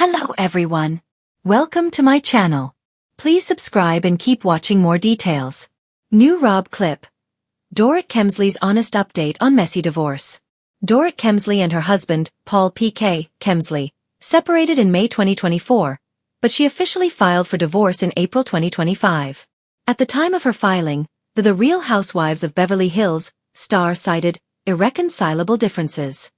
Hello everyone. Welcome to my channel. Please subscribe and keep watching more details. New RHOBH clip. Dorit Kemsley's honest update on messy divorce. Dorit Kemsley and her husband, Paul P.K. Kemsley, separated in May 2024, but she officially filed for divorce in April 2025. At the time of her filing, the Real Housewives of Beverly Hills star cited irreconcilable differences.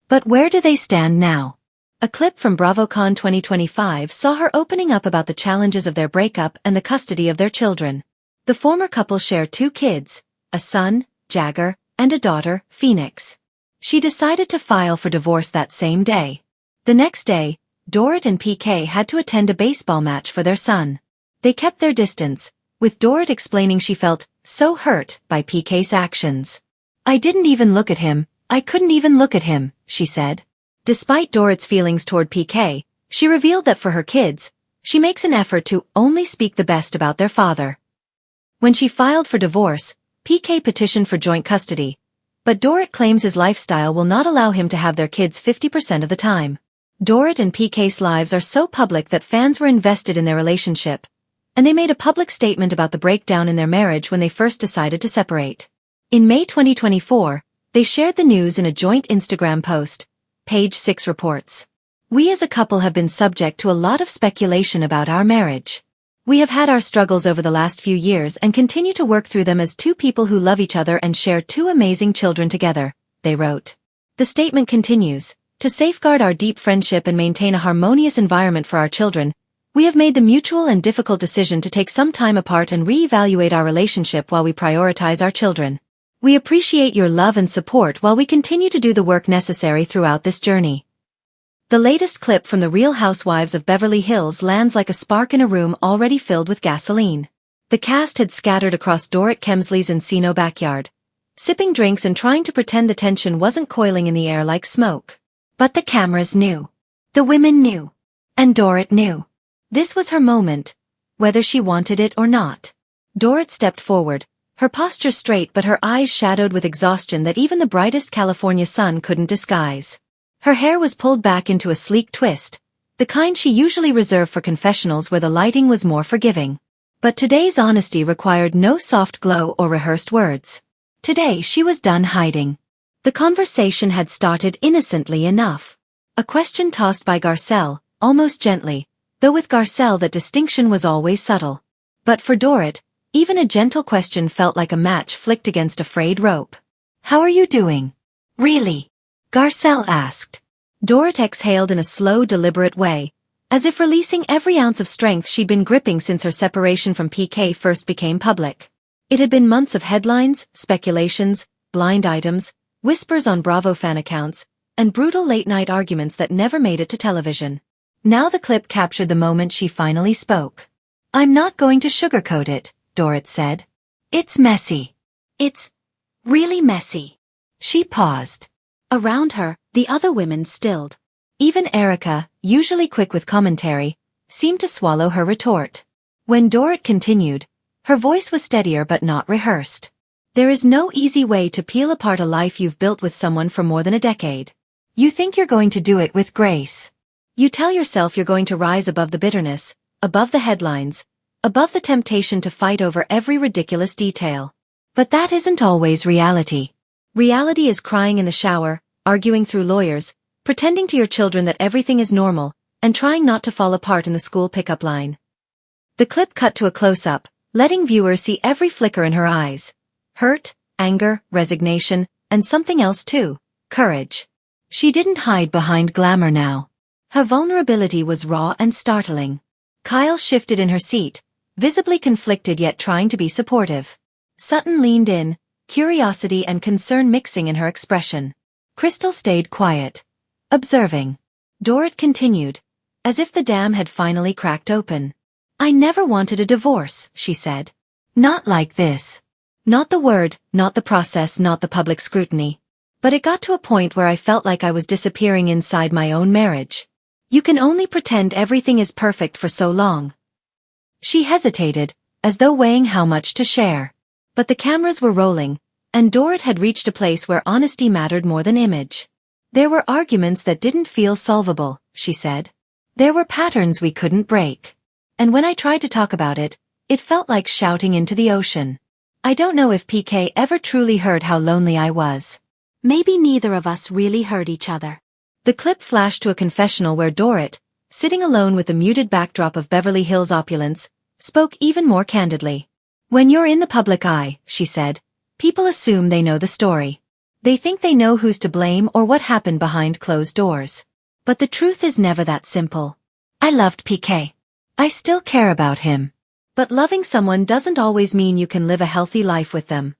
But where do they stand now? A clip from BravoCon 2025 saw her opening up about the challenges of their breakup and the custody of their children. The former couple share 2 kids, a son, Jagger, and a daughter, Phoenix. She decided to file for divorce that same day. The next day, Dorit and PK had to attend a baseball match for their son. They kept their distance, with Dorit explaining she felt so hurt by PK's actions. "I didn't even look at him, I couldn't even look at him," she said. Despite Dorit's feelings toward PK, she revealed that for her kids, she makes an effort to only speak the best about their father. When she filed for divorce, PK petitioned for joint custody, but Dorit claims his lifestyle will not allow him to have their kids 50% of the time. Dorit and PK's lives are so public that fans were invested in their relationship, and they made a public statement about the breakdown in their marriage when they first decided to separate. In May 2024, they shared the news in a joint Instagram post. Page 6 reports. "We as a couple have been subject to a lot of speculation about our marriage. We have had our struggles over the last few years and continue to work through them as 2 people who love each other and share 2 amazing children together," they wrote. The statement continues, "To safeguard our deep friendship and maintain a harmonious environment for our children, we have made the mutual and difficult decision to take some time apart and re-evaluate our relationship while we prioritize our children. We appreciate your love and support while we continue to do the work necessary throughout this journey." The latest clip from the Real Housewives of Beverly Hills lands like a spark in a room already filled with gasoline. The cast had scattered across Dorit Kemsley's Encino backyard, sipping drinks and trying to pretend the tension wasn't coiling in the air like smoke. But the cameras knew. The women knew. And Dorit knew. This was her moment, whether she wanted it or not. Dorit stepped forward, her posture straight but her eyes shadowed with exhaustion that even the brightest California sun couldn't disguise. Her hair was pulled back into a sleek twist, the kind she usually reserved for confessionals where the lighting was more forgiving. But today's honesty required no soft glow or rehearsed words. Today she was done hiding. The conversation had started innocently enough. A question tossed by Garcelle, almost gently, though with Garcelle that distinction was always subtle. But for Dorit, even a gentle question felt like a match flicked against a frayed rope. "How are you doing?" "Really?" Garcelle asked. Dorit exhaled in a slow, deliberate way, as if releasing every ounce of strength she'd been gripping since her separation from PK first became public. It had been months of headlines, speculations, blind items, whispers on Bravo fan accounts, and brutal late-night arguments that never made it to television. Now the clip captured the moment she finally spoke. "I'm not going to sugarcoat it," Dorit said. "It's messy. It's really messy." She paused. Around her, the other women stilled. Even Erica, usually quick with commentary, seemed to swallow her retort. When Dorit continued, her voice was steadier but not rehearsed. "There is no easy way to peel apart a life you've built with someone for more than a decade. You think you're going to do it with grace. You tell yourself you're going to rise above the bitterness, above the headlines, above the temptation to fight over every ridiculous detail. But that isn't always reality. Reality is crying in the shower, arguing through lawyers, pretending to your children that everything is normal, and trying not to fall apart in the school pickup line." The clip cut to a close-up, letting viewers see every flicker in her eyes. Hurt, anger, resignation, and something else too, courage. She didn't hide behind glamour now. Her vulnerability was raw and startling. Kyle shifted in her seat, visibly conflicted yet trying to be supportive. Sutton leaned in, curiosity and concern mixing in her expression. Crystal stayed quiet, observing. Dorit continued, as if the dam had finally cracked open. "I never wanted a divorce," she said. "Not like this. Not the word, not the process, not the public scrutiny. But it got to a point where I felt like I was disappearing inside my own marriage. You can only pretend everything is perfect for so long." She hesitated, as though weighing how much to share. But the cameras were rolling, and Dorit had reached a place where honesty mattered more than image. "There were arguments that didn't feel solvable," she said. There were patterns we couldn't break. And when I tried to talk about it, it felt like shouting into the ocean. I don't know if PK ever truly heard how lonely I was. Maybe neither of us really heard each other. The clip flashed to a confessional where Dorit, sitting alone with the muted backdrop of Beverly Hills opulence, spoke even more candidly. When you're in the public eye, she said, people assume they know the story. They think they know who's to blame or what happened behind closed doors. But the truth is never that simple. I loved PK. I still care about him. But loving someone doesn't always mean you can live a healthy life with them.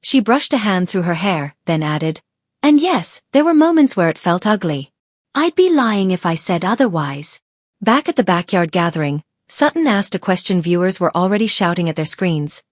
She brushed a hand through her hair, then added, and yes, there were moments where it felt ugly. I'd be lying if I said otherwise. Back at the backyard gathering, Sutton asked a question viewers were already shouting at their screens.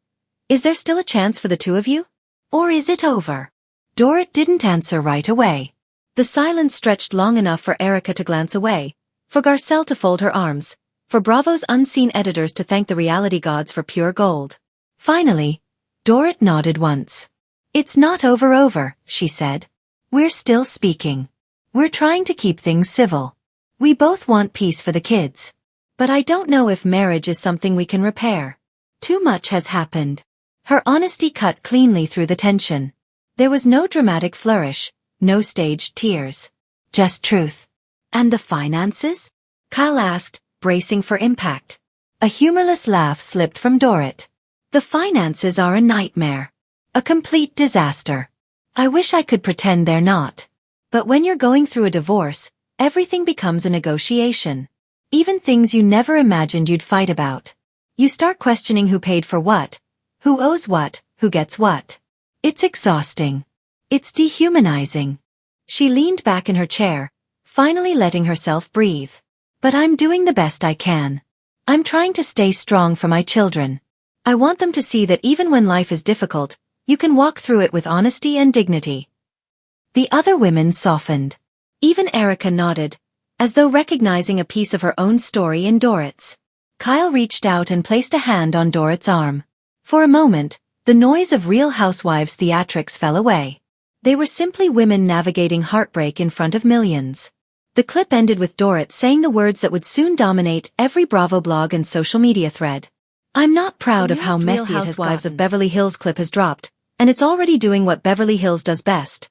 Is there still a chance for the two of you? Or is it over? Dorit didn't answer right away. The silence stretched long enough for Erica to glance away, for Garcelle to fold her arms, for Bravo's unseen editors to thank the reality gods for pure gold. Finally, Dorit nodded once. It's not over, she said. We're still speaking. We're trying to keep things civil. We both want peace for the kids. But I don't know if marriage is something we can repair. Too much has happened. Her honesty cut cleanly through the tension. There was no dramatic flourish, no staged tears. Just truth. And the finances? Kyle asked, bracing for impact. A humorless laugh slipped from Dorit. The finances are a nightmare. A complete disaster. I wish I could pretend they're not. But when you're going through a divorce, everything becomes a negotiation. Even things you never imagined you'd fight about. You start questioning who paid for what, who owes what, who gets what. It's exhausting. It's dehumanizing. She leaned back in her chair, finally letting herself breathe. But I'm doing the best I can. I'm trying to stay strong for my children. I want them to see that even when life is difficult, you can walk through it with honesty and dignity. The other women softened. Even Erica nodded, as though recognizing a piece of her own story in Dorit's. Kyle reached out and placed a hand on Dorit's arm. For a moment, the noise of Real Housewives theatrics fell away. They were simply women navigating heartbreak in front of millions. The clip ended with Dorit saying the words that would soon dominate every Bravo blog and social media thread. I'm not proud of how messy it has gotten. Housewives of Beverly Hills clip has dropped, and it's already doing what Beverly Hills does best.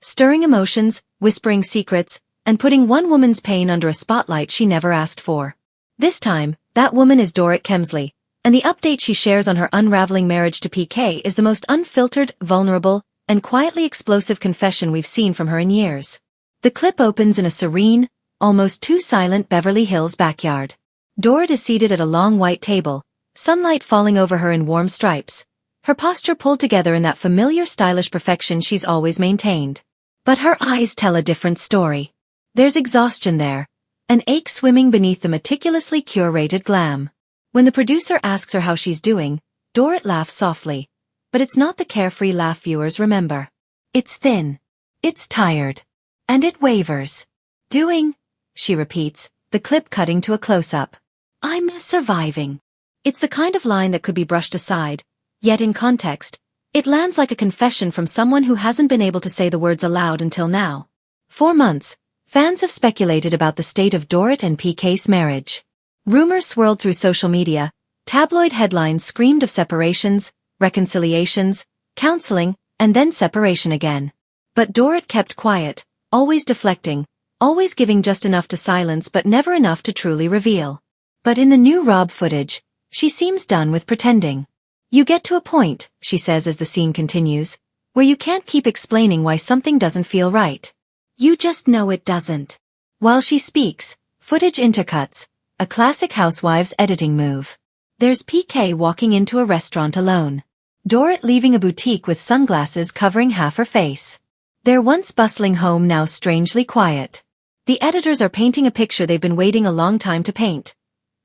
Stirring emotions, whispering secrets, and putting one woman's pain under a spotlight she never asked for. This time, that woman is Dorit Kemsley, and the update she shares on her unraveling marriage to PK is the most unfiltered, vulnerable, and quietly explosive confession we've seen from her in years. The clip opens in a serene, almost too silent Beverly Hills backyard. Dorit is seated at a long white table, sunlight falling over her in warm stripes, her posture pulled together in that familiar stylish perfection she's always maintained. But her eyes tell a different story. There's exhaustion there, an ache swimming beneath the meticulously curated glam. When the producer asks her how she's doing, Dorit laughs softly, but it's not the carefree laugh viewers remember. It's thin. It's tired. And it wavers. Doing, she repeats, the clip cutting to a close-up. I'm surviving. It's the kind of line that could be brushed aside, yet in context, it lands like a confession from someone who hasn't been able to say the words aloud until now. For months, fans have speculated about the state of Dorit and PK's marriage. Rumors swirled through social media, tabloid headlines screamed of separations, reconciliations, counseling, and then separation again. But Dorit kept quiet, always deflecting, always giving just enough to silence but never enough to truly reveal. But in the new RHOBH footage, she seems done with pretending. You get to a point, she says as the scene continues, where you can't keep explaining why something doesn't feel right. You just know it doesn't. While she speaks, footage intercuts, a classic Housewives editing move. There's PK walking into a restaurant alone. Dorit leaving a boutique with sunglasses covering half her face. Their once bustling home now strangely quiet. The editors are painting a picture they've been waiting a long time to paint.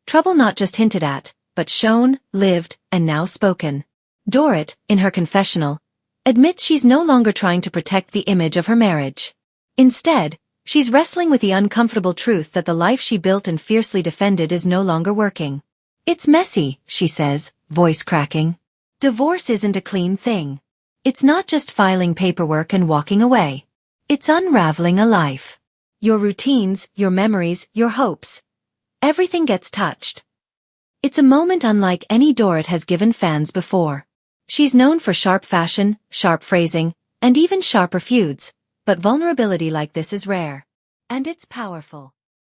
Trouble not just hinted at, but shown, lived, and now spoken. Dorit, in her confessional, admits she's no longer trying to protect the image of her marriage. Instead, she's wrestling with the uncomfortable truth that the life she built and fiercely defended is no longer working. It's messy, she says, voice cracking. Divorce isn't a clean thing. It's not just filing paperwork and walking away. It's unraveling a life. Your routines, your memories, your hopes. Everything gets touched. It's a moment unlike any Dorit has given fans before. She's known for sharp fashion, sharp phrasing, and even sharper feuds, but vulnerability like this is rare. And it's powerful.